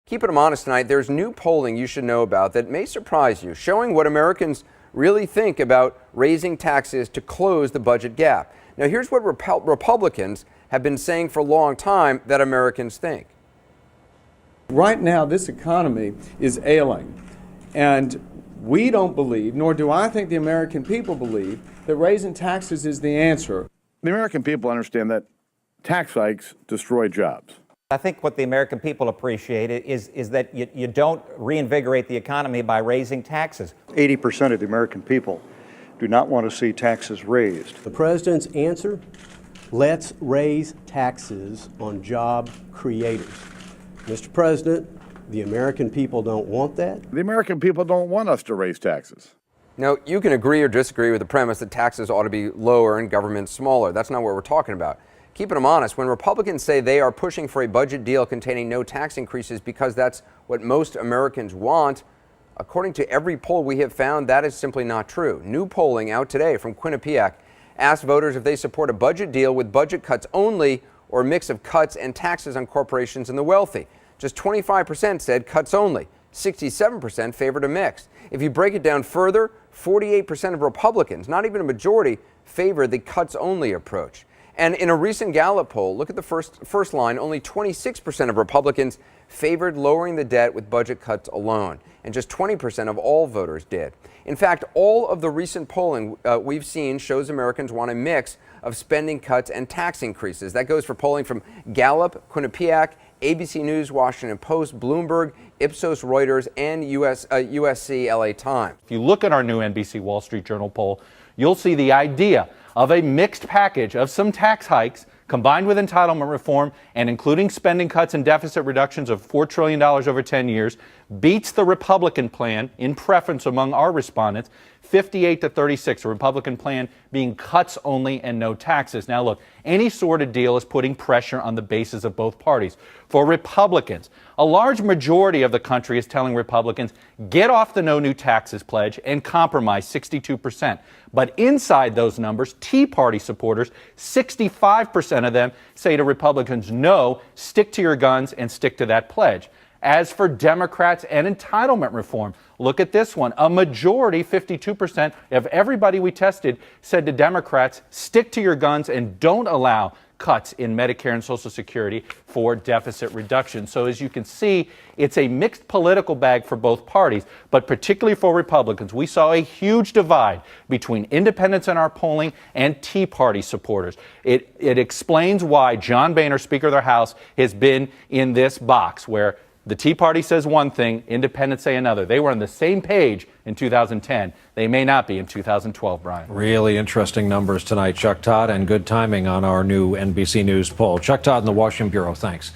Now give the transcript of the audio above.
Keeping them honest tonight, there's new polling you should know about that may surprise you, showing what Americans really think about raising taxes to close the budget gap. Now, here's what Republicans have been saying for a long time that Americans think. Right now, this economy is ailing, and we don't believe, nor do I think the American people believe, that raising taxes is the answer. The American people understand that tax hikes destroy jobs. I think what the American people appreciate is that you don't reinvigorate the economy by raising taxes. 80% of the American people do not want to see taxes raised. The president's answer: let's raise taxes on job creators. Mr. President, the American people don't want that. The American people don't want us to raise taxes. Now, you can agree or disagree with the premise that taxes ought to be lower and government smaller. That's not what we're talking about. Keeping them honest, when Republicans say they are pushing for a budget deal containing no tax increases because that's what most Americans want, according to every poll we have found, that is simply not true. New polling out today from Quinnipiac asked voters if they support a budget deal with budget cuts only or a mix of cuts and taxes on corporations and the wealthy. Just 25% said cuts only. 67% favored a mix. If you break it down further, 48% of Republicans, not even a majority, favor the cuts only approach. And in a recent Gallup poll, look at the first line, only 26% of Republicans favored lowering the debt with budget cuts alone, and just 20% of all voters did. In fact, all of the recent polling we've seen shows Americans want a mix of spending cuts and tax increases. That goes for polling from Gallup, Quinnipiac, ABC News, Washington Post, Bloomberg, Ipsos, Reuters, and USC LA Times. If you look at our new NBC Wall Street Journal poll, you'll see the idea of a mixed package of some tax hikes combined with entitlement reform and including spending cuts and deficit reductions of $4 trillion over 10 years beats the Republican plan in preference among our respondents, 58 to 36, a Republican plan being cuts only and no taxes. Now look, any sort of deal is putting pressure on the bases of both parties. For Republicans, a large majority of the country is telling Republicans, get off the no new taxes pledge and compromise, 62%. But inside those numbers, Tea Party supporters, 65% of them say to Republicans, no, stick to your guns and stick to that pledge. As for Democrats and entitlement reform, look at this one. A majority, 52% of everybody we tested, said to Democrats, stick to your guns and don't allow cuts in Medicare and Social Security for deficit reduction. So as you can see, it's a mixed political bag for both parties, but particularly for Republicans, we saw a huge divide between independents in our polling and Tea Party supporters. It explains why John Boehner, Speaker of the House, has been in this box where the Tea Party says one thing, independents say another. They were on the same page in 2010. They may not be in 2012, Brian. Really interesting numbers tonight, Chuck Todd, and good timing on our new NBC News poll. Chuck Todd in the Washington Bureau, thanks.